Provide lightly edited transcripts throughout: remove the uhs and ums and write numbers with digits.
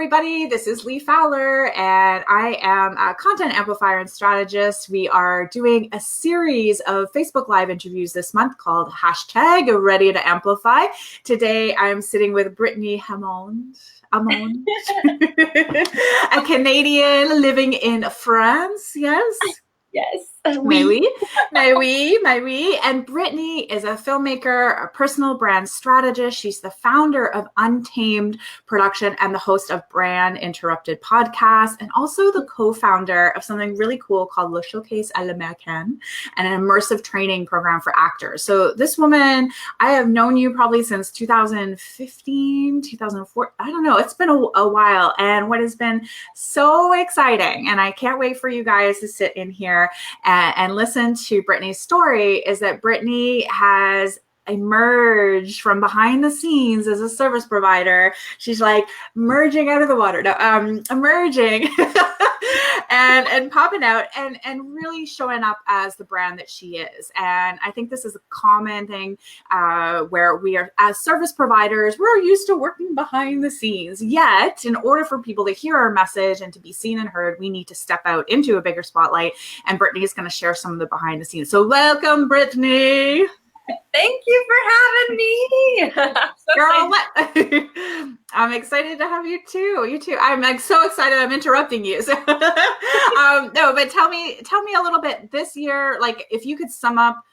everybody. This is Leigh Fowler, and I am a content amplifier and strategist. We are doing a series of Facebook Live interviews this month called #Ready to Amplify. Today, I'm sitting with Brittany Hammond, a Canadian living in France. Yes. Yes. May we. And Brittany is a filmmaker, a personal brand strategist. She's the founder of Untamed Production and the host of Brand Interrupted podcast, and also the co-founder of something really cool called Le Showcase à l'Américaine, and an immersive training program for actors. So this woman, I have known you probably since 2015, 2004. I don't know. It's been a while. And what has been so exciting, and I can't wait for you guys to sit in here and listen to Brittany's story, is that Brittany has emerged from behind the scenes as a service provider. She's like merging out of the water, emerging and popping out and really showing up as the brand that she is. And I think this is a common thing where we are, as service providers, we're used to working behind the scenes. Yet, in order for people to hear our message and to be seen and heard, we need to step out into a bigger spotlight. And Brittany is going to share some of the behind the scenes. So welcome, Brittany. Thank you for having me. Girl, what? I'm excited to have you too. You too. I'm like so excited. I'm interrupting you. So, no, but tell me a little bit this year, like if you could sum up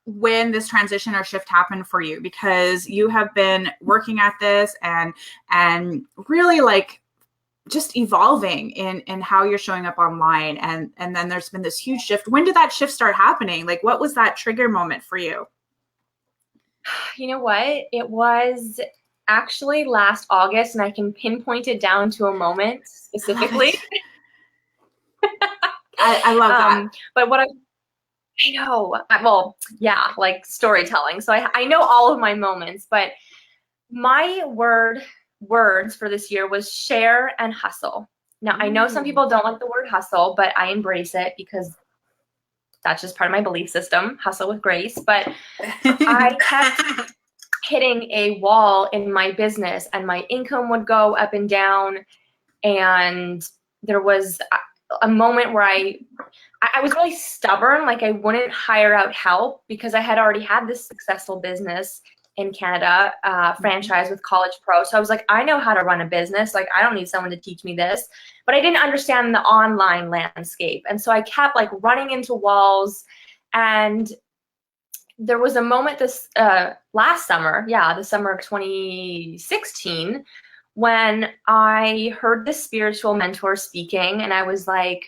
when this transition or shift happened for you, because you have been working at this and really like just evolving in how you're showing up online. And then there's been this huge shift. When did that shift start happening? Like, what was that trigger moment for you? You know what? It was actually last August, and I can pinpoint it down to a moment specifically. I love that. But what I know, well, yeah, like storytelling. So I know all of my moments, but my words for this year was share and hustle. Now, I know some people don't like the word hustle, but I embrace it because that's just part of my belief system, hustle with grace. But I kept hitting a wall in my business, and my income would go up and down. And there was a moment where I was really stubborn. Like I wouldn't hire out help because I had already had this successful business in Canada, franchise with College Pro. So I was like, I know how to run a business. Like, I don't need someone to teach me this. But I didn't understand the online landscape. And so I kept like running into walls. And there was a moment this last summer, the summer of 2016, when I heard this spiritual mentor speaking, and I was like,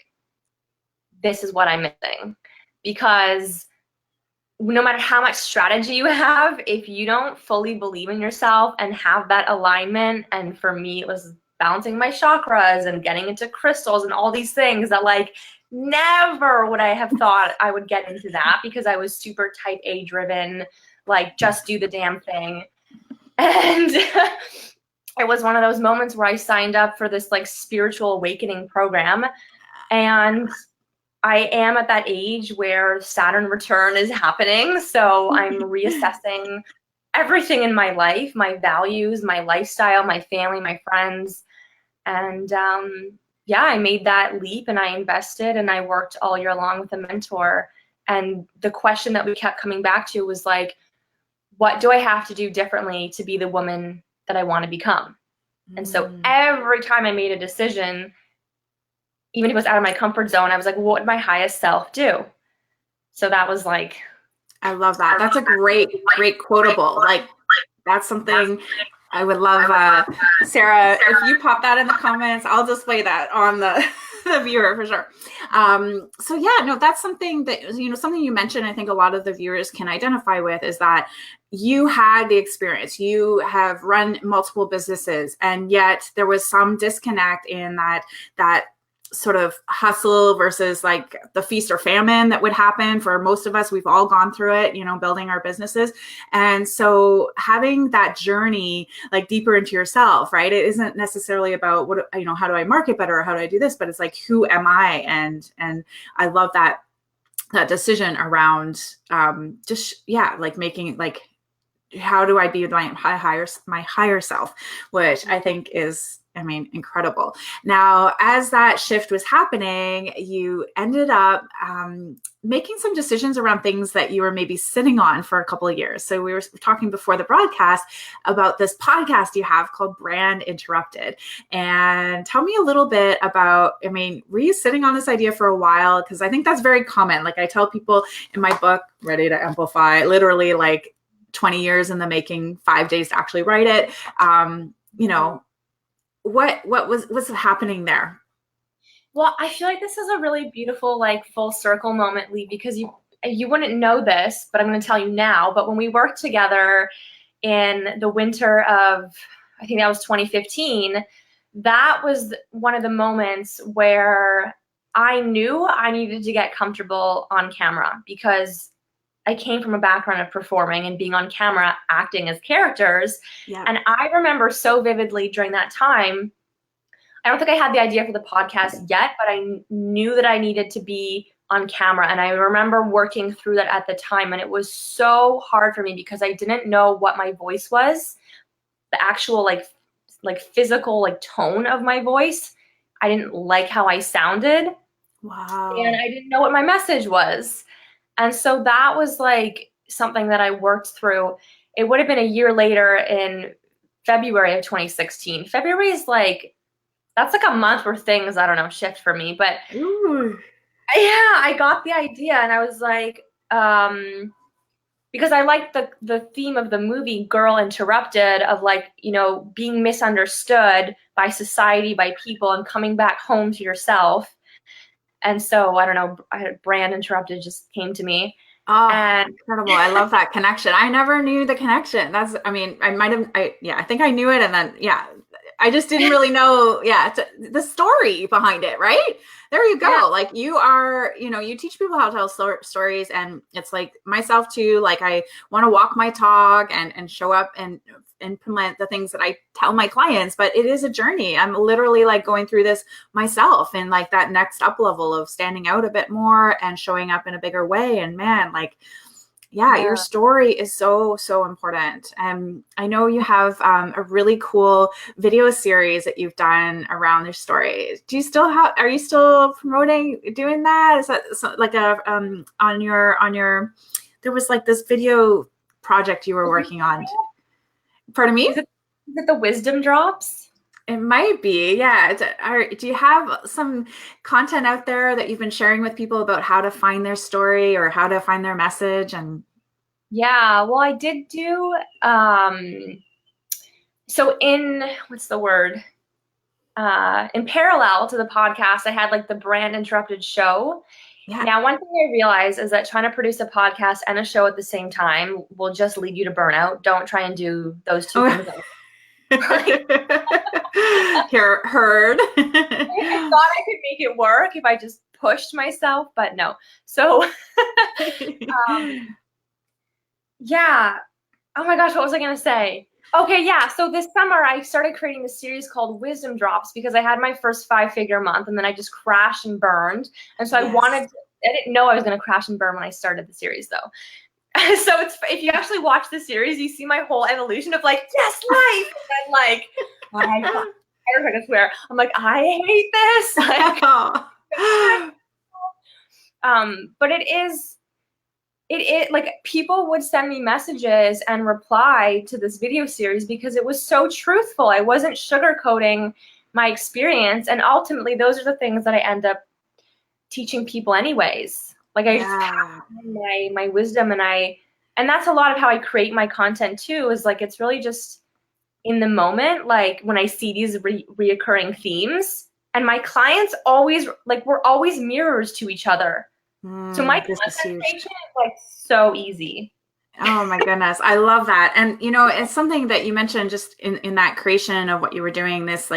this is what I'm missing. Because no matter how much strategy you have, if you don't fully believe in yourself and have that alignment, and for me, it was balancing my chakras and getting into crystals and all these things that like never would I have thought I would get into that, because I was super type A driven, like just do the damn thing. And it was one of those moments where I signed up for this like spiritual awakening program, and I am at that age where Saturn return is happening. So I'm reassessing everything in my life, my values, my lifestyle, my family, my friends. And I made that leap, and I invested, and I worked all year long with a mentor. And the question that we kept coming back to was like, what do I have to do differently to be the woman that I want to become? And so every time I made a decision, even if it was out of my comfort zone, I was like, what would my highest self do? So that was like, I love that. That's a great quotable. Like, that's something I would love. Sarah, if you pop that in the comments, I'll display that on the viewer for sure. So yeah, no, that's something that, something you mentioned, I think a lot of the viewers can identify with, is that you had the experience, you have run multiple businesses, and yet there was some disconnect in that sort of hustle versus like the feast or famine that would happen for most of us. We've all gone through it, building our businesses. And so having that journey like deeper into yourself, right? It isn't necessarily about how do I market better or how do I do this, but it's like, who am I? And I love that decision around like making like, how do I be my higher self, which I think is I mean, incredible. Now, as that shift was happening, you ended up making some decisions around things that you were maybe sitting on for a couple of years. So we were talking before the broadcast about this podcast you have called Brand Interrupted. And tell me a little bit about, I mean, were you sitting on this idea for a while? Because I think that's very common. Like I tell people in my book, Ready to Amplify, literally like 20 years in the making, 5 days to actually write it. You know, what was happening there? Well, I feel like this is a really beautiful, like, full circle moment, Leigh, because you wouldn't know this, but I'm going to tell you now. But when we worked together in the winter of, I think that was 2015, that was one of the moments where I knew I needed to get comfortable on camera, because I came from a background of performing and being on camera, acting as characters. Yeah. And I remember so vividly during that time, I don't think I had the idea for the podcast yet, but I knew that I needed to be on camera. And I remember working through that at the time. And it was so hard for me because I didn't know what my voice was, the actual like physical like tone of my voice. I didn't like how I sounded. Wow. And I didn't know what my message was. And so that was like something that I worked through. It would have been a year later in February of 2016. February is like, that's like a month where things, I don't know, shift for me. But Ooh. yeah, I got the idea and I was like, because I liked the theme of the movie Girl Interrupted, of like, you know, being misunderstood by society, by people, and coming back home to yourself. And so, I don't know, Brand Interrupted just came to me. Oh, and incredible. I love that connection. I never knew the connection. I mean, I think I knew it. And then, yeah, I just didn't really know, the story behind it, right? There you go. Yeah. Like you are, you know, you teach people how to tell stories, and it's like myself too. Like I want to walk my talk and show up and implement the things that I tell my clients, but it is a journey. I'm literally like going through this myself, and like that next up level of standing out a bit more and showing up in a bigger way. And man, like, yeah, your story is so important. And I know you have a really cool video series that you've done around your story. Are you still doing that? Is that like on your, there was like this video project you were working on. Pardon me? Is it the wisdom drops? It might be, yeah. Do you have some content out there that you've been sharing with people about how to find their story or how to find their message? And yeah, well, I did do, so in, what's the word? In parallel to the podcast, I had like the Brand Interrupted show. Yeah. Now, one thing I realized is that trying to produce a podcast and a show at the same time will just lead you to burnout. Don't try and do those two things. You're heard. I thought I could make it work if I just pushed myself, but no. So, yeah. Oh my gosh, what was I going to say? Okay, yeah. So this summer, I started creating a series called Wisdom Drops because I had my first 5-figure month, and then I just crashed and burned. And so I didn't know I was going to crash and burn when I started the series, though. So if you actually watch the series, you see my whole evolution of like, yes, life. And then like, I can swear. I'm like, I hate this. Like, but it like people would send me messages and reply to this video series because it was so truthful. I wasn't sugarcoating my experience, and ultimately those are the things that I end up teaching people anyways. Like I just my wisdom, and that's a lot of how I create my content too, is like it's really just in the moment, like when I see these reoccurring themes, and my clients always like, we're always mirrors to each other. So my content creation is like so easy. Oh my goodness. I love that. And you know, it's something that you mentioned just in that creation of what you were doing, this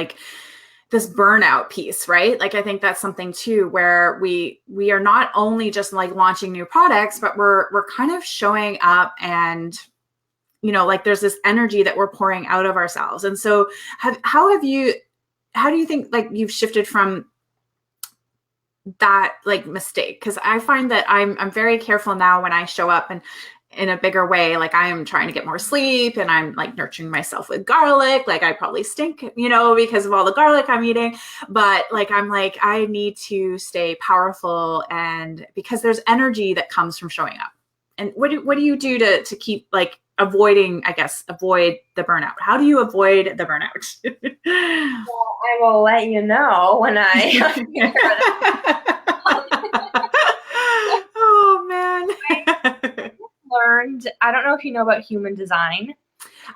burnout piece, right? Like, I think that's something too, where we are not only just like launching new products, but we're kind of showing up, and, you know, like there's this energy that we're pouring out of ourselves. And so how do you think like you've shifted from that like mistake? Because I find that I'm very careful now when I show up, and in a bigger way. Like I am trying to get more sleep and I'm like nurturing myself with garlic. Like I probably stink, because of all the garlic I'm eating. But like, I'm like, I need to stay powerful, and because there's energy that comes from showing up. And what do you do to keep like avoid the burnout? How do you avoid the burnout? Well, I will let you know when I Oh man. learned, I don't know if you know about human design.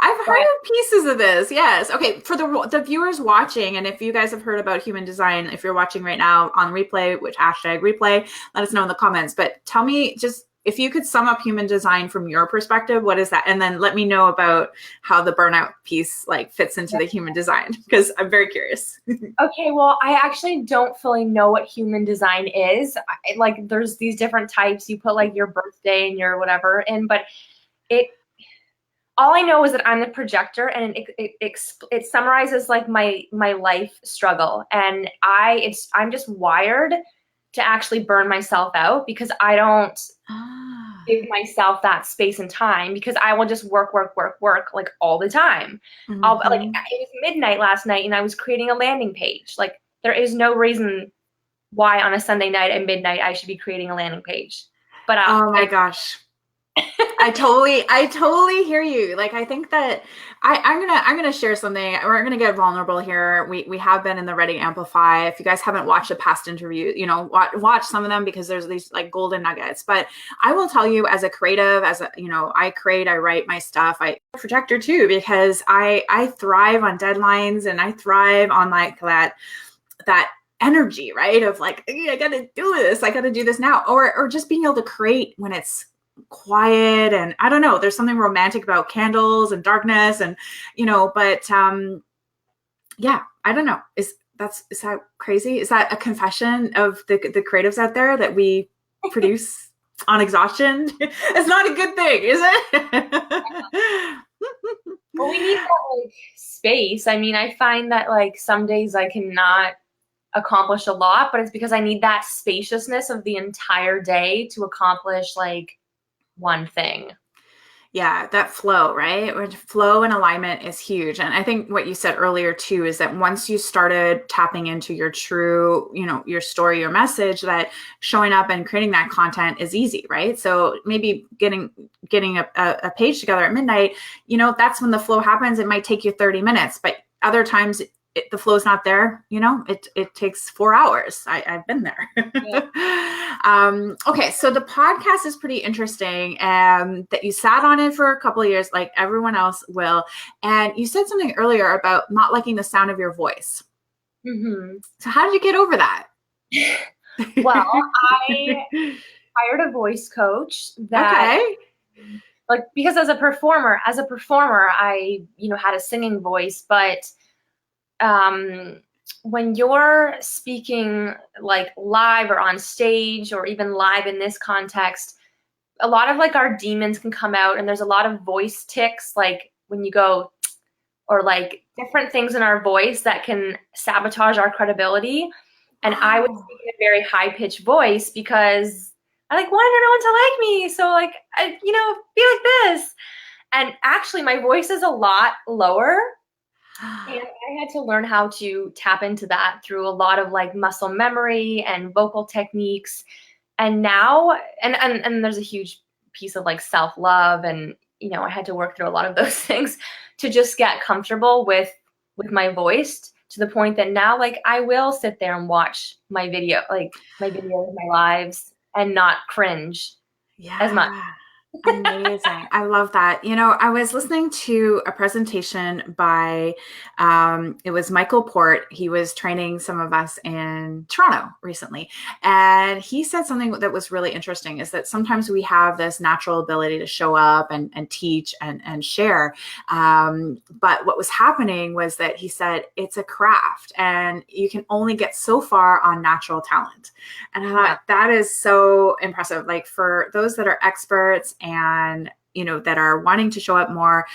I've heard of pieces of this. Yes. Okay. For the viewers watching, and if you guys have heard about human design, if you're watching right now on replay, which #replay, let us know in the comments. But tell me, just if you could sum up human design from your perspective, what is that? And then let me know about how the burnout piece like fits into the human design, because I'm very curious. Okay, well, I actually don't fully know what human design is. Like, there's these different types. You put like your birthday and your whatever in, but all I know is that I'm the projector, and it summarizes like my life struggle, and I'm just wired to actually burn myself out because I don't give myself that space and time, because I will just work like all the time. Mm-hmm. Like, it was midnight last night and I was creating a landing page. Like, there is no reason why on a Sunday night at midnight I should be creating a landing page. But oh my gosh. I totally hear you. Like, I think that I'm gonna share something. We're gonna get vulnerable here. We have been in the Ready Amplify. If you guys haven't watched a past interview, watch some of them, because there's these like golden nuggets. But I will tell you, as a creative, I create, I write my stuff. I projector too, because I thrive on deadlines, and I thrive on like that energy, right? Of like, I gotta do this. I gotta do this now, or just being able to create when it's quiet. And I don't know, there's something romantic about candles and darkness, and but yeah, I don't know, is that crazy? Is that a confession of the creatives out there, that we produce on exhaustion? It's not a good thing, is it? Well, we need that like space. I mean, I find that like some days I cannot accomplish a lot, but it's because I need that spaciousness of the entire day to accomplish like one thing. Yeah, that flow, right? Flow and alignment is huge. And I think what you said earlier too is that once you started tapping into your true, your story, your message, that showing up and creating that content is easy, right? So maybe getting a page together at midnight, that's when the flow happens. It might take you 30 minutes, but other times the flow's not there. It takes 4 hours. I've been there. Yeah. Okay. So the podcast is pretty interesting, that you sat on it for a couple of years, like everyone else will. And you said something earlier about not liking the sound of your voice. Mm-hmm. So how did you get over that? Well, I hired a voice coach that, like, because as a performer, I, had a singing voice, but when you're speaking like live or on stage, or even live in this context, a lot of like our demons can come out, and there's a lot of voice tics, like when you go, or like different things in our voice that can sabotage our credibility. And I was speaking a very high pitched voice because I like wanted everyone to like me. So like, I, be like this. And actually my voice is a lot lower. And I had to learn how to tap into that through a lot of like muscle memory and vocal techniques. And now, and there's a huge piece of like self-love, and I had to work through a lot of those things to just get comfortable with my voice, to the point that now like I will sit there and watch my videos, my lives, and not cringe as much. Amazing. I love that. I was listening to a presentation by, it was Michael Port. He was training some of us in Toronto recently. And he said something that was really interesting, is that sometimes we have this natural ability to show up and teach and share. But what was happening was that he said, it's a craft, and you can only get so far on natural talent. And I thought that is so impressive. Like, for those that are experts and that are wanting to show up more,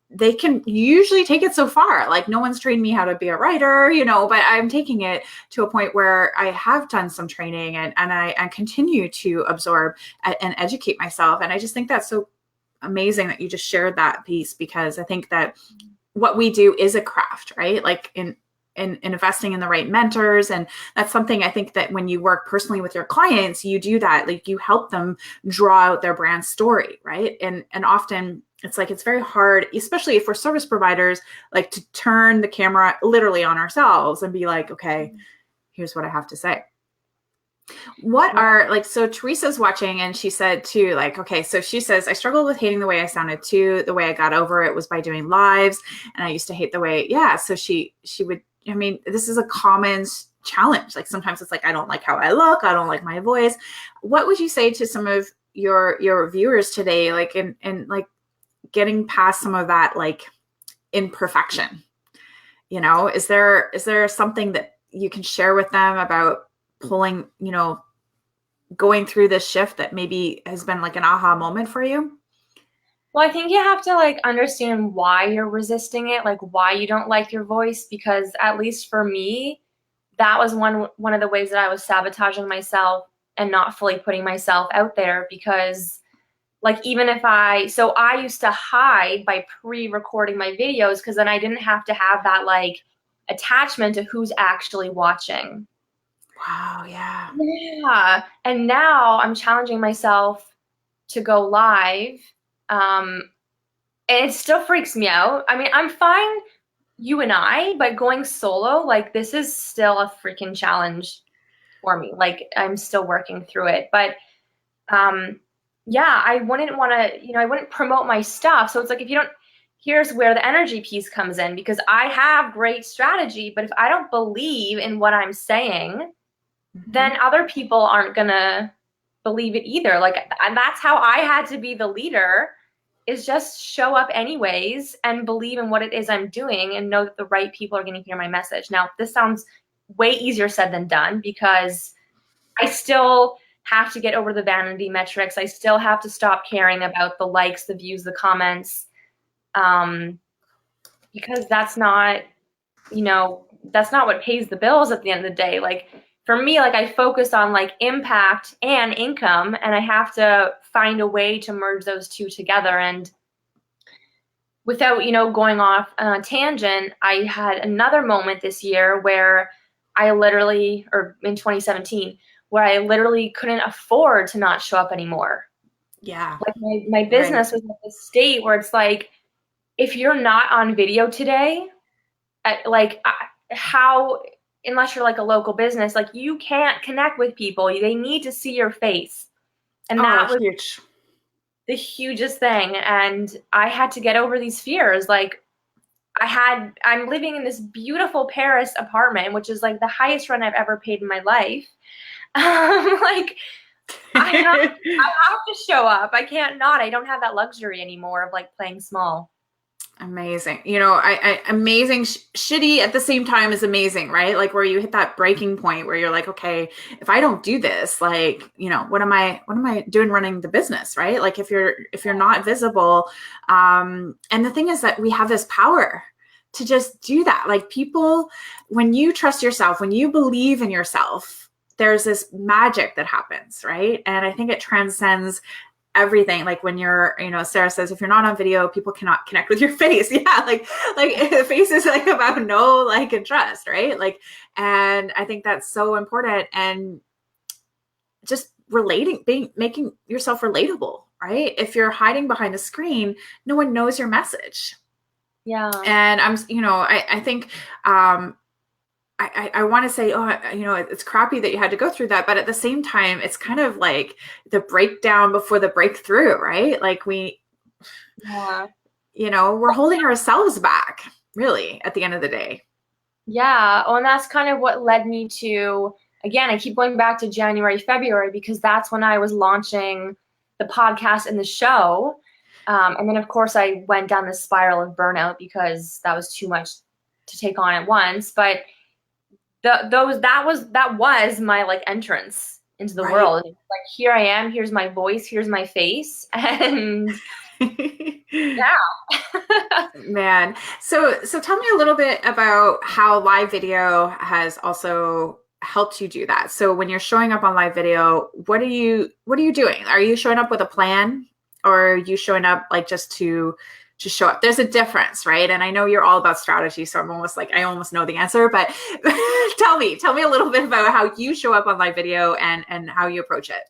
they can usually take it so far. Like, no one's trained me how to be a writer, but I'm taking it to a point where I have done some training, and I continue to absorb and educate myself. And I just think that's so amazing that you just shared that piece, because I think that what we do is a craft, right? Like in investing in the right mentors. And that's something I think that when you work personally with your clients, you do that, like you help them draw out their brand story, right? And often it's like, it's very hard, especially if we're service providers, like to turn the camera literally on ourselves and be like, okay, here's what I have to say. What are like, so Teresa's watching and she said too, like, okay, so she says, I struggled with hating the way I sounded too. The way I got over it was by doing lives. And I used to hate the way, yeah. So she would, I mean, this is a common challenge. Like sometimes it's like, I don't like how I look. I don't like my voice. What would you say to some of your viewers today? Like in like getting past some of that, like imperfection, you know, is there something that you can share with them about pulling, you know, going through this shift that maybe has been like an aha moment for you? Well, I think you have to like understand why you're resisting it, like why you don't like your voice, because at least for me, that was one of the ways that I was sabotaging myself and not fully putting myself out there. Because like even if I used to hide by pre-recording my videos, because then I didn't have to have that like attachment to who's actually watching. Wow. Yeah. Yeah. And now I'm challenging myself to go live. And it still freaks me out. I mean, I'm fine, you and I, but going solo, like this is still a freaking challenge for me. Like I'm still working through it. But yeah, I wouldn't want to, you know, I wouldn't promote my stuff. So it's like, if you don't, here's where the energy piece comes in, because I have great strategy, but if I don't believe in what I'm saying, then other people aren't gonna believe it either. Like, and that's how I had to be the leader, is just show up anyways and believe in what it is I'm doing and know that the right people are gonna hear my message. Now, this sounds way easier said than done, because I still have to get over the vanity metrics. I still have to stop caring about the likes, the views, the comments, because that's not, you know, that's not what pays the bills at the end of the day. Like for me, like I focus on like impact and income, and I have to find a way to merge those two together. And without, you know, going off on a tangent, I had another moment this year where I literally, or in 2017, where I literally couldn't afford to not show up anymore. Yeah. Like my business was at the state where it's like, if you're not on video today, like how, unless you're like a local business, like you can't connect with people. They need to see your face. And that was huge. The hugest thing. And I had to get over these fears. Like I'm living in this beautiful Paris apartment, which is like the highest rent I've ever paid in my life. Like I have to show up. I can't not. I don't have that luxury anymore of like playing small. Amazing. You know, amazing, shitty at the same time is amazing, right? Like where you hit that breaking point where you're like, okay, if I don't do this, like, you know, what am I doing running the business, right? Like if you're not visible, and the thing is that we have this power to just do that. Like people, when you trust yourself, when you believe in yourself, there's this magic that happens, right? And I think it transcends everything. Like when you're, you know, Sarah says, if you're not on video, people cannot connect with your face. Yeah. Like the face is like about know, like, and trust, right? Like, and I think that's so important. And just making yourself relatable, right? If you're hiding behind the screen, no one knows your message. Yeah. And I'm, you know, I think, I want to say, oh, you know, it's crappy that you had to go through that. But at the same time, it's kind of like the breakdown before the breakthrough, right? Like you know, we're holding ourselves back really at the end of the day. Yeah. Oh, and that's kind of what led me to, again, I keep going back to January, February, because that's when I was launching the podcast and the show. And then of course I went down this spiral of burnout because that was too much to take on at once. But that was my like entrance into the world. Like here I am, here's my voice, here's my face, and yeah. Man. So tell me a little bit about how live video has also helped you do that. So when you're showing up on live video, what are you doing? Are you showing up with a plan? or are you showing up like just to show up? There's a difference, right? And I know you're all about strategy, so I'm almost like I almost know the answer, but tell me a little bit about how you show up on live video and how you approach it.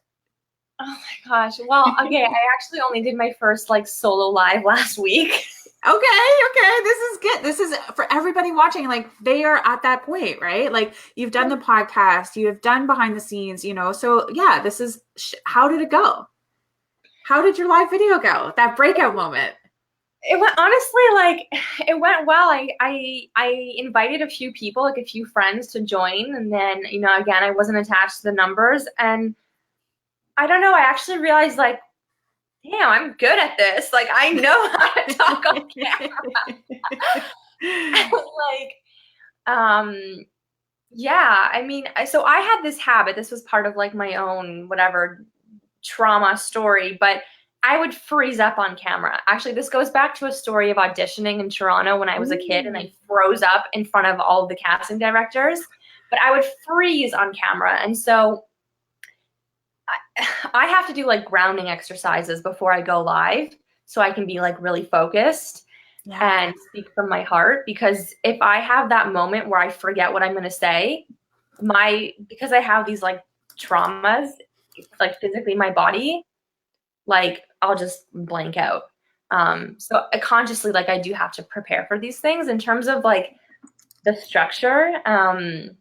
Oh my gosh. Well, okay, I actually only did my first like solo live last week. Okay, this is good. This is for everybody watching, like they are at that point, right? Like you've done the podcast, you have done behind the scenes, you know. So yeah, this is how did it go? How did your live video go? That breakout moment. It went honestly like it went well. I invited a few people, like a few friends to join, and then, you know, again, I wasn't attached to the numbers, and I don't know, I actually realized like, damn, I'm good at this. Like I know how to talk on camera. Like yeah, I mean, so I had this habit. This was part of like my own whatever trauma story, but I would freeze up on camera. Actually, this goes back to a story of auditioning in Toronto when I was a kid, and I froze up in front of all of the casting directors, but I would freeze on camera. And so I have to do like grounding exercises before I go live so I can be like really focused and speak from my heart, because if I have that moment where I forget what I'm going to say, because I have these like traumas, like physically my body, like I'll just blank out. So I consciously, like I do have to prepare for these things in terms of like the structure. I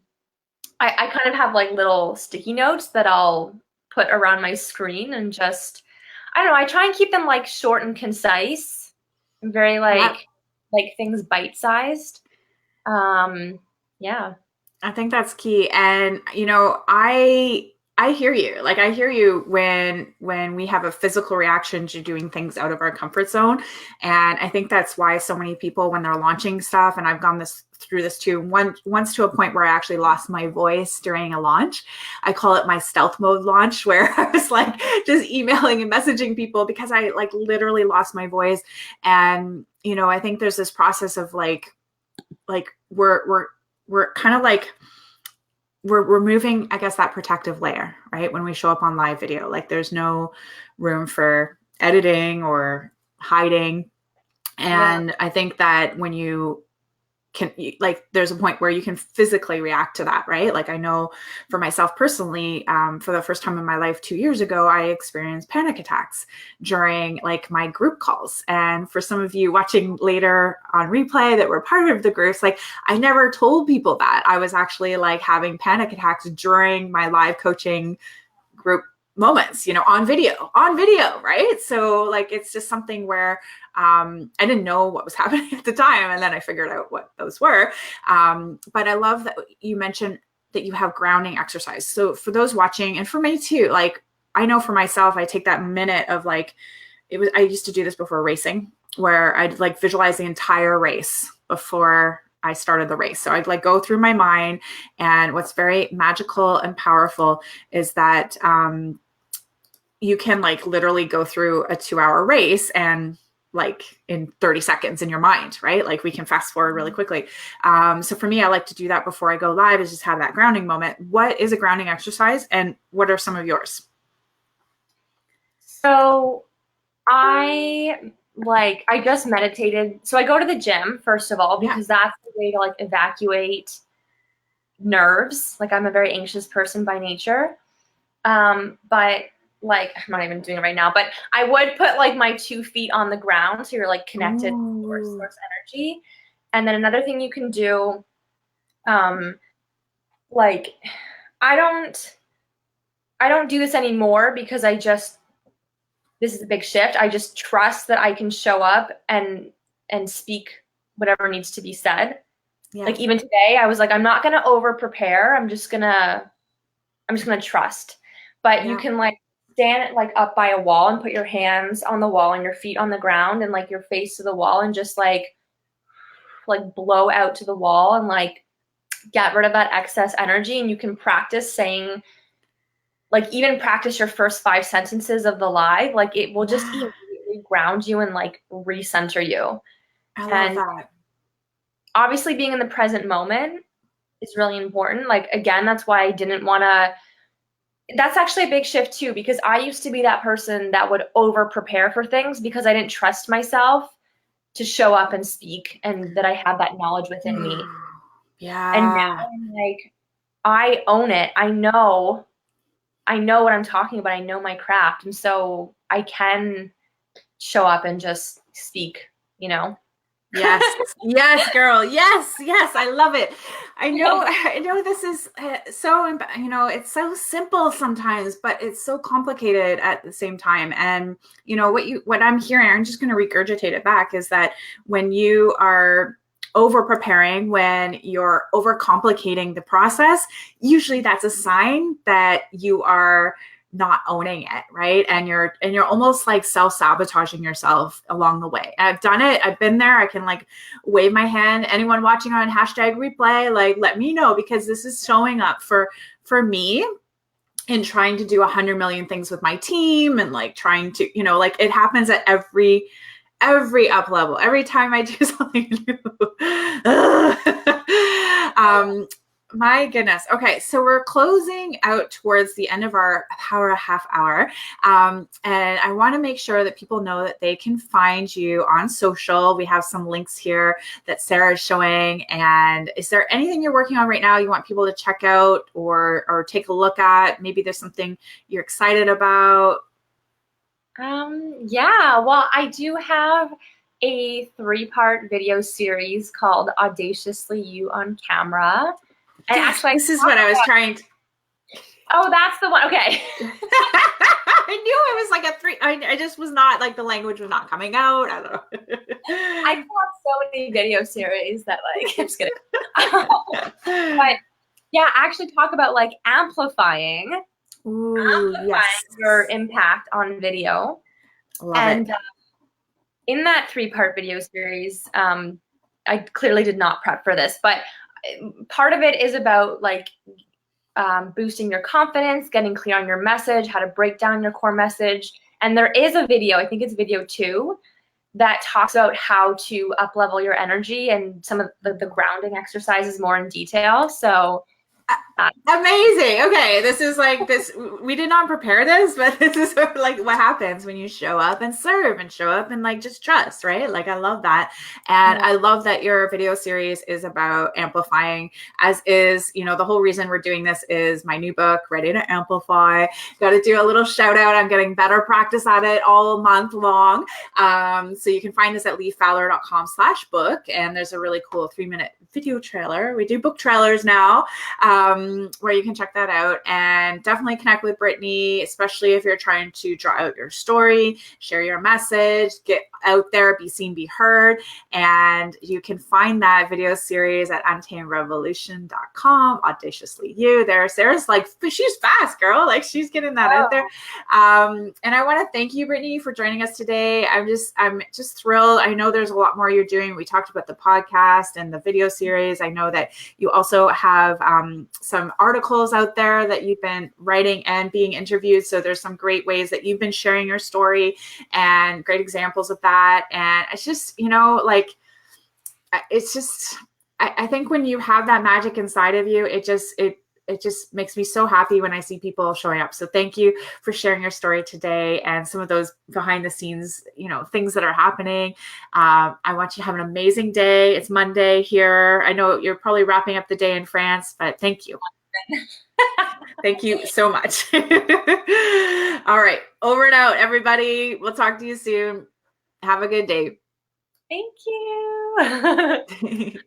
kind of have like little sticky notes that I'll put around my screen, and just, I don't know, I try and keep them like short and concise and very like things bite-sized. Yeah. I think that's key. And, you know, I hear you. Like I hear you when we have a physical reaction to doing things out of our comfort zone. And I think that's why so many people, when they're launching stuff, and I've gone through this too, once to a point where I actually lost my voice during a launch. I call it my stealth mode launch, where I was like just emailing and messaging people because I like literally lost my voice. And, you know, I think there's this process of like we're kind of like, we're removing, I guess, that protective layer, right? When we show up on live video, like there's no room for editing or hiding. And I think that when you can, like, there's a point where you can physically react to that, right? Like I know for myself personally, for the first time in my life 2 years ago, I experienced panic attacks during like my group calls. And for some of you watching later on replay that were part of the groups, like I never told people that I was actually like having panic attacks during my live coaching group moments, you know, on video, right? So like, it's just something where I didn't know what was happening at the time. And then I figured out what those were. But I love that you mentioned that you have grounding exercise. So for those watching, and for me too, like, I know for myself, I take that minute of like, I used to do this before racing, where I'd like visualize the entire race before I started the race. So I'd like go through my mind. And what's very magical and powerful is that you can like literally go through a 2-hour race and like in 30 seconds in your mind, right? Like we can fast forward really quickly. So for me, I like to do that before I go live, is just have that grounding moment. What is a grounding exercise, and what are some of yours? So I just meditated. So I go to the gym, first of all, because that's the way to like evacuate nerves. Like I'm a very anxious person by nature. But like, I'm not even doing it right now, but I would put like my 2 feet on the ground, so you're like connected to source energy. And then another thing you can do, like I don't do this anymore because this is a big shift. I just trust that I can show up and speak whatever needs to be said. Yeah. Like even today, I was like, I'm not gonna over prepare. I'm just gonna trust. But you can like stand like up by a wall and put your hands on the wall and your feet on the ground and like your face to the wall, and just like blow out to the wall and like get rid of that excess energy. And you can practice saying, like, even practice your first 5 sentences of the live. Like it will just immediately ground you and like recenter you. I love that. Obviously being in the present moment is really important. Like, again, that's why I didn't want to That's actually a big shift too, because I used to be that person that would over prepare for things because I didn't trust myself to show up and speak, and that I had that knowledge within me. And now Yeah. I'm like, I own it. I know what I'm talking about. I know my craft. And so I can show up and just speak, you know? Yes. Yes, girl. Yes. Yes. I love it. I know this is so, it's so simple sometimes, but it's so complicated at the same time. And, what I'm hearing, I'm just going to regurgitate it back, is that when you are over preparing, when you're over complicating the process, usually that's a sign that you are not owning it, right? And you're almost like self-sabotaging yourself along the way. I've done it. I've been there. I can like wave my hand. Anyone watching on #replay, like, let me know, because this is showing up for me in trying to do 100 million things with my team, and like trying to, like, it happens at every up level, every time I do something new. My goodness. Okay, so we're closing out towards the end of our half hour. And I want to make sure that people know that they can find you on social. We have some links here that Sarah is showing. And is there anything you're working on right now you want people to check out or take a look at? Maybe there's something you're excited about. Yeah, well, I do have a 3-part video series called Audaciously You on Camera. And Yes, actually, this is what I was trying to. Oh, that's the one. Okay. I knew it was like a 3. I just was not, like, the language was not coming out. I don't know. I have so many video series that, like, I'm just kidding. But yeah, actually talk about like amplifying Yes. your impact on video. Love it. In that 3-part video series, I clearly did not prep for this, but part of it is about like boosting your confidence, getting clear on your message, how to break down your core message. And there is a video, I think it's video 2, that talks about how to up-level your energy and some of the grounding exercises more in detail. So amazing. Okay, this is like this. We did not prepare this, but this is sort of like what happens when you show up and serve and show up and like just trust, right? Like, I love that. And I love that your video series is about amplifying, as is, the whole reason we're doing this is my new book, Ready to Amplify. Got to do a little shout out. I'm getting better practice at it all month long. So you can find this at leifowler.com/book. And there's a really cool 3-minute video trailer. We do book trailers now. Where you can check that out, and definitely connect with Brittany, especially if you're trying to draw out your story, share your message, get out there, be seen, be heard. And you can find that video series at untamedrevolution.com. Audaciously You. Sarah's like, she's fast, girl. Like, she's getting that out there. And I want to thank you, Brittany, for joining us today. I'm just thrilled. I know there's a lot more you're doing. We talked about the podcast and the video series. I know that you also have some articles out there that you've been writing and being interviewed. So there's some great ways that you've been sharing your story and great examples of that. And it's just, I think when you have that magic inside of you, it just makes me so happy when I see people showing up. So thank you for sharing your story today and some of those behind the scenes, things that are happening. I want you to have an amazing day. It's Monday here. I know you're probably wrapping up the day in France, but thank you. Thank you so much. All right. Over and out, everybody. We'll talk to you soon. Have a good day. Thank you.